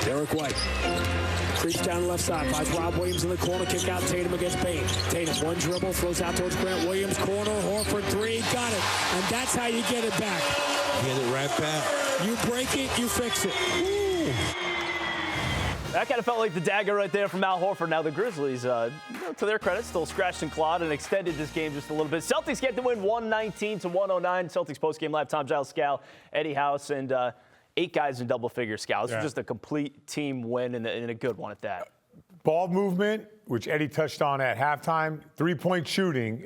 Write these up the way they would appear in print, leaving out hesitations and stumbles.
Derrick White creeps down the left side, finds Rob Williams in the corner, kick out Tatum against Bane. Tatum, one dribble, throws out towards Grant Williams, corner, Horford, three, got it. And that's how you get it back. Get it right back. You break it, you fix it. Woo. That kind of felt like the dagger right there from Al Horford. Now the Grizzlies, to their credit, still scratched and clawed and extended this game just a little bit. Celtics get the win 119-109. Celtics postgame live, Tom Giles, Scal, Eddie House, and 8 guys in double figure, Scal. This was just a complete team win and a good one at that. Ball movement, which Eddie touched on at halftime, three-point shooting.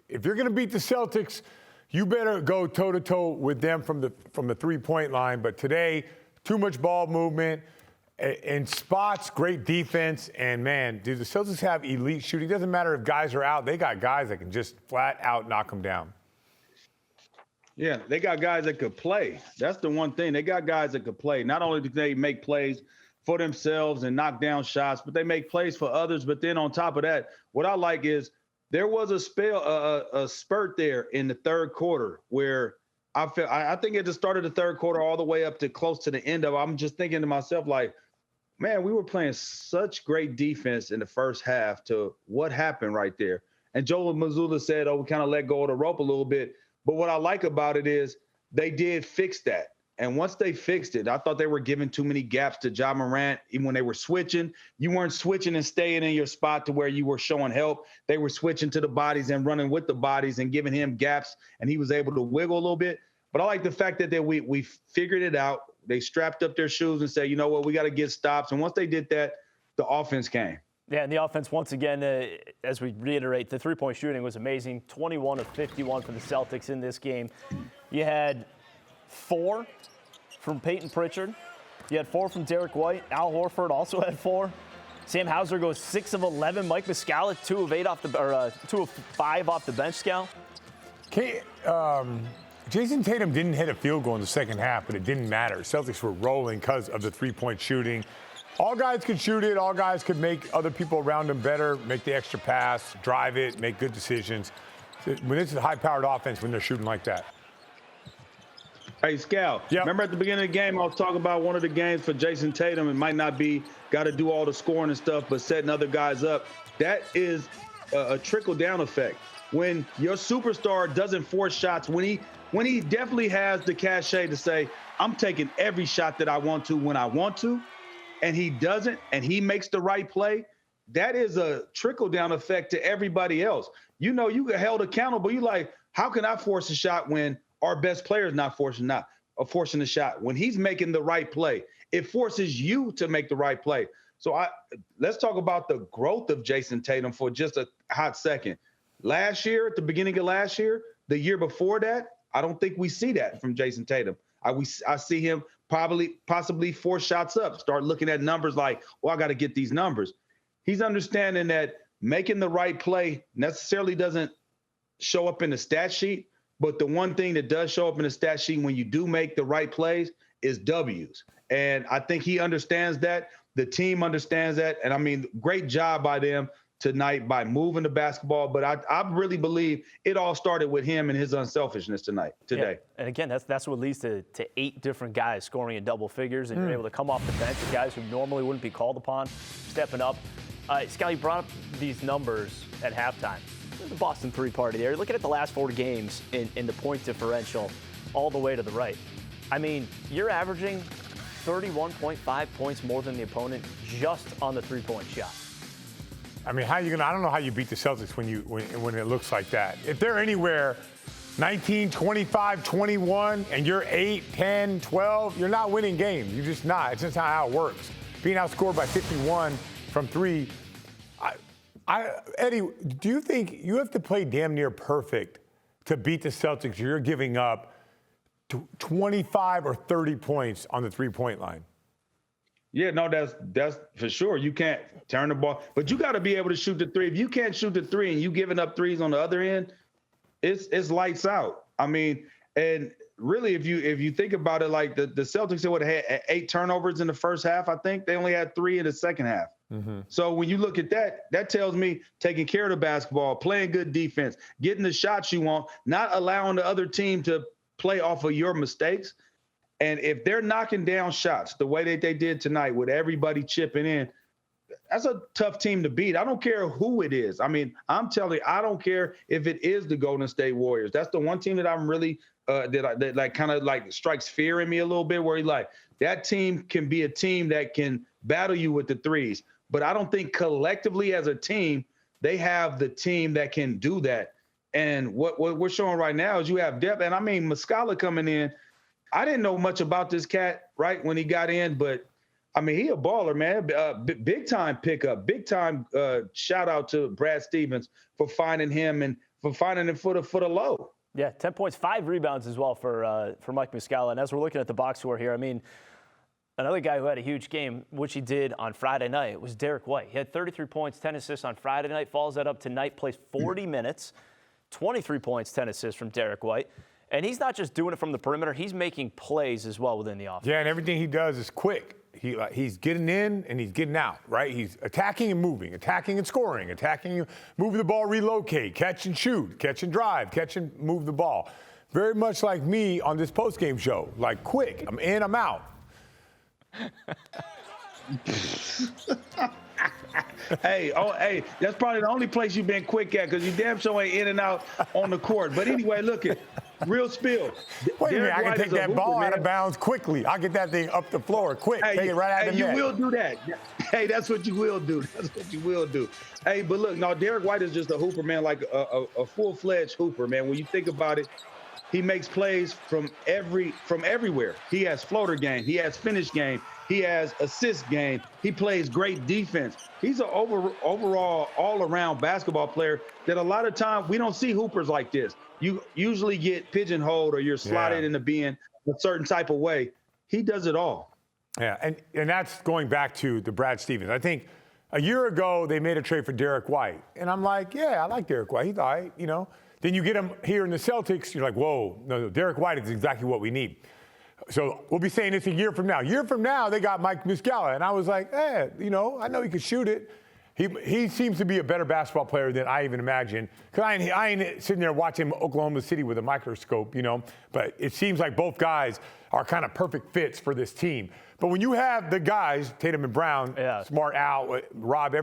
If you're going to beat the Celtics, you better go toe-to-toe with them from the three-point line. But today, too much ball movement. In spots, great defense, and man, do the Celtics have elite shooting? It doesn't matter if guys are out. They got guys that can just flat out knock them down. Yeah, they got guys that could play. That's the one thing. They got guys that could play. Not only do they make plays for themselves and knock down shots, but they make plays for others. But then on top of that, what I like is there was a spurt there in the third quarter where I think at the start of the third quarter all the way up to close to the end of it, I'm just thinking to myself, like, man, we were playing such great defense in the first half to what happened right there. And Joe Mazzulla said, we kind of let go of the rope a little bit. But what I like about it is they did fix that. And once they fixed it, I thought they were giving too many gaps to Ja Morant. Even when they were switching, you weren't switching and staying in your spot to where you were showing help. They were switching to the bodies and running with the bodies and giving him gaps, and he was able to wiggle a little bit. But I like the fact that we figured it out. They strapped up their shoes and said, you know what, we got to get stops. And once they did that, the offense came. Yeah, and the offense, once again, as we reiterate, the three-point shooting was amazing. 21 of 51 for the Celtics in this game. You had 4 from Peyton Pritchard. You had 4 from Derrick White. Al Horford also had 4. Sam Hauser goes 6 of 11. Mike Muscala 2 of 5 off the bench. Scal. Jason Tatum didn't hit a field goal in the second half, but it didn't matter. Celtics were rolling because of the three-point shooting. All guys could shoot it. All guys could make other people around them better, make the extra pass, drive it, make good decisions. When it's a high-powered offense, when they're shooting like that. Hey, Scal, remember at the beginning of the game, I was talking about one of the games for Jason Tatum. It might not be got to do all the scoring and stuff, but setting other guys up. That is a trickle-down effect. When your superstar doesn't force shots, when he definitely has the cachet to say, I'm taking every shot that I want to when I want to, and he doesn't, and he makes the right play, that is a trickle-down effect to everybody else. You know, you get held accountable. You like, how can I force a shot when our best player is not forcing the shot? When he's making the right play, it forces you to make the right play. So let's talk about the growth of Jason Tatum for just a hot second. Last year, at the beginning of last year, the year before that, I don't think we see that from Jason Tatum. I see him possibly 4 shots up, start looking at numbers like, I got to get these numbers. He's understanding that making the right play necessarily doesn't show up in the stat sheet, but the one thing that does show up in the stat sheet when you do make the right plays is W's. And I think he understands that. The team understands that. And, I mean, great job by them tonight by moving the basketball, but I really believe it all started with him and his unselfishness today. Yeah. And again, that's what leads to 8 different guys scoring in double figures, and you're able to come off the bench with guys who normally wouldn't be called upon, stepping up. Scott, you brought up these numbers at halftime. The Boston 3-party there. Looking at the last 4 games in the point differential all the way to the right. I mean, you're averaging 31.5 points more than the opponent just on the three-point shot. I mean, I don't know how you beat the Celtics when it looks like that. If they're anywhere 19, 25, 21, and you're 8, 10, 12, you're not winning games. You're just not. It's just not how it works. Being outscored by 51 from 3. Eddie, do you think you have to play damn near perfect to beat the Celtics? You're giving up 25 or 30 points on the three-point line. Yeah, no, that's for sure. You can't turn the ball, but you got to be able to shoot the 3. If you can't shoot the 3 and you giving up 3s on the other end, it's lights out. I mean, and really, if you think about it, like the Celtics would have had 8 turnovers in the first half. I think they only had 3 in the second half. Mm-hmm. So when you look at that tells me taking care of the basketball, playing good defense, getting the shots you want, not allowing the other team to play off of your mistakes. And if they're knocking down shots the way that they did tonight with everybody chipping in, that's a tough team to beat. I don't care who it is. I mean, I'm telling you, I don't care if it is the Golden State Warriors. That's the one team that I'm really that kind of like strikes fear in me a little bit, where that team can be a team that can battle you with the threes. But I don't think collectively as a team, they have the team that can do that. And what we're showing right now is you have depth. And I mean, Muscala coming in, I didn't know much about this cat, right, when he got in, but I mean, he a baller, man. Big time pickup, big time shout out to Brad Stevens for finding him and for finding him for the low. Yeah, 10 points, 5 rebounds as well for Mike Muscala. And as we're looking at the box score here, I mean, another guy who had a huge game, which he did on Friday night, was Derrick White. He had 33 points, 10 assists on Friday night, follows that up tonight, plays 40 minutes, 23 points, 10 assists from Derrick White. And he's not just doing it from the perimeter, he's making plays as well within the offense. Yeah, and everything he does is quick. He's getting in and he's getting out, right? He's attacking and moving, attacking and scoring, attacking and moving the ball, relocate, catch and shoot, catch and drive, catch and move the ball. Very much like me on this postgame show, like quick, I'm in, I'm out. Hey, that's probably the only place you've been quick at, because you damn sure ain't in and out on the court. But anyway, look at real spill. Wait a minute, I can take that ball out of bounds quickly. I'll get that thing up the floor quick. Take it right out of the net. You will do that. Hey, that's what you will do. That's what you will do. Hey, but look, no, Derrick White is just a hooper, man, like a full-fledged hooper, man. When you think about it, he makes plays from everywhere. He has floater game. He has finish game. He has assist game. He plays great defense. He's an overall all-around basketball player that a lot of times we don't see hoopers like this. You usually get pigeonholed or you're slotted into being a certain type of way. He does it all. Yeah, and that's going back to the Brad Stevens. I think a year ago they made a trade for Derrick White. And I'm like, yeah, I like Derrick White. He's all right, you know. Then you get him here in the Celtics, you're like, whoa, no, Derrick White is exactly what we need. So we'll be saying this a year from now. A year from now, they got Mike Muscala. And I was like, you know, I know he could shoot it. He seems to be a better basketball player than I even imagined. Because I ain't sitting there watching Oklahoma City with a microscope, you know. But it seems like both guys are kind of perfect fits for this team. But when you have the guys, Tatum and Brown, Smart, Al, Rob,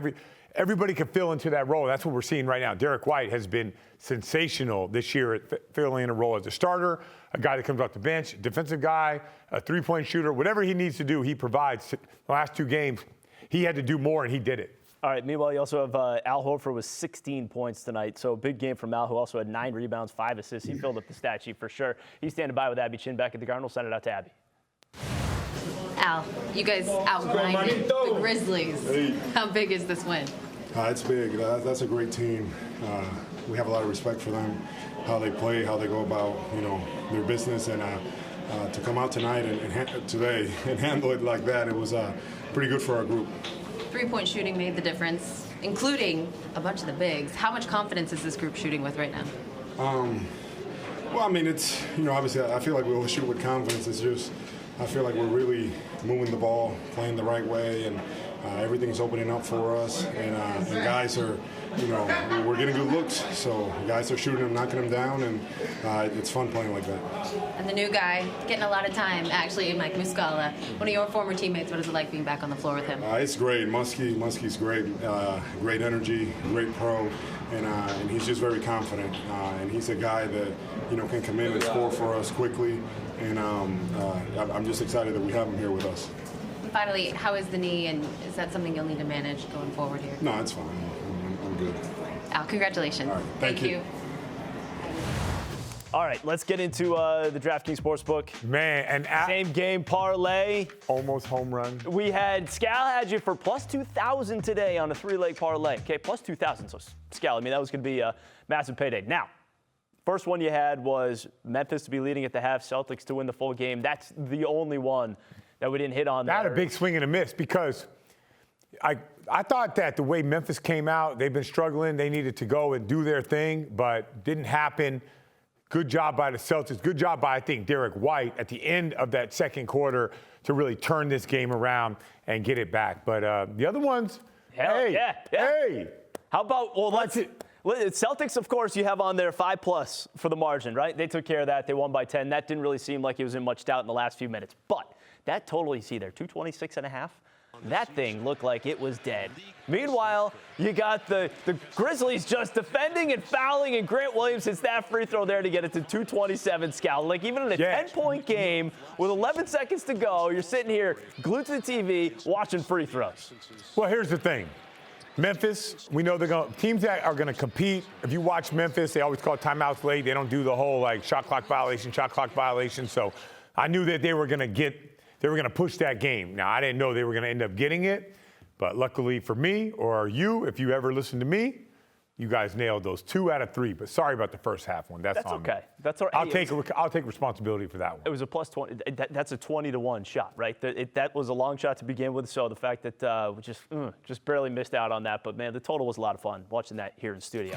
everybody can fill into that role. That's what we're seeing right now. Derrick White has been sensational this year at filling in a role as a starter, a guy that comes off the bench, defensive guy, a three-point shooter. Whatever he needs to do, he provides. The last 2 games, he had to do more, and he did it. All right, meanwhile, you also have Al Horford with 16 points tonight. So big game from Al, who also had 9 rebounds, 5 assists. He filled up the stat sheet for sure. He's standing by with Abby Chin back at the Garden. We'll send it out to Abby. Al, you guys outgrinded the Grizzlies. Hey. How big is this win? It's big. That's a great team. We have a lot of respect for them, how they play, how they go about, you know, their business, and to come out tonight today and handle it like that, it was pretty good for our group. 3-point shooting made the difference, including a bunch of the bigs. How much confidence is this group shooting with right now? Well, I mean, it's, you know, obviously I feel like we always shoot with confidence. It's just I feel like we're really moving the ball, playing the right way, and everything's opening up for us. And guys are, you know, we're getting good looks. So guys are shooting them, knocking them down, and it's fun playing like that. And the new guy getting a lot of time, actually, Mike Muscala, one of your former teammates. What is it like being back on the floor with him? It's great. Muskie's great. Great energy, great pro, and he's just very confident. And he's a guy that, you know, can come in and score for us quickly. And I'm just excited that we have him here with us. And finally, how is the knee, and is that something you'll need to manage going forward here? No, it's fine. I'm good. Al, congratulations. All right. Thank you. All right, let's get into the DraftKings Sportsbook. Man, and same game parlay. Almost home run. We had Scal had you for plus 2,000 today on a 3-leg parlay. Okay, plus 2,000. So Scal, I mean, that was going to be a massive payday. Now, first one you had was Memphis to be leading at the half, Celtics to win the full game. That's the only one that we didn't hit on there. That a big swing and a miss, because I thought that the way Memphis came out, they've been struggling. They needed to go and do their thing, but didn't happen. Good job by the Celtics. Good job by, I think, Derrick White at the end of that second quarter to really turn this game around and get it back. But the other ones, hey. How about, well, Celtics, of course, you have on there 5+ for the margin, right? They took care of that. They won by 10. That didn't really seem like it was in much doubt in the last few minutes. But that total you see there, 226.5, that thing looked like it was dead. Meanwhile, you got the Grizzlies just defending and fouling, and Grant Williams hits that free throw there to get it to 227, Scal. Like, even in a 10-point game with 11 seconds to go, you're sitting here glued to the TV watching free throws. Well, here's the thing. Memphis, we know teams that are going to compete. If you watch Memphis, they always call timeouts late. They don't do the whole, like, shot clock violation. So I knew that they were going to push that game. Now, I didn't know they were going to end up getting it, but luckily for me, or you, if you ever listen to me, you guys nailed those 2 out of 3. But sorry about the first half one. That's on okay. me. That's all right. I'll take responsibility for that one. It was a +20. That's a 20-1 shot, right? That was a long shot to begin with. So the fact that we just barely missed out on that. But man, the total was a lot of fun watching that here in studio.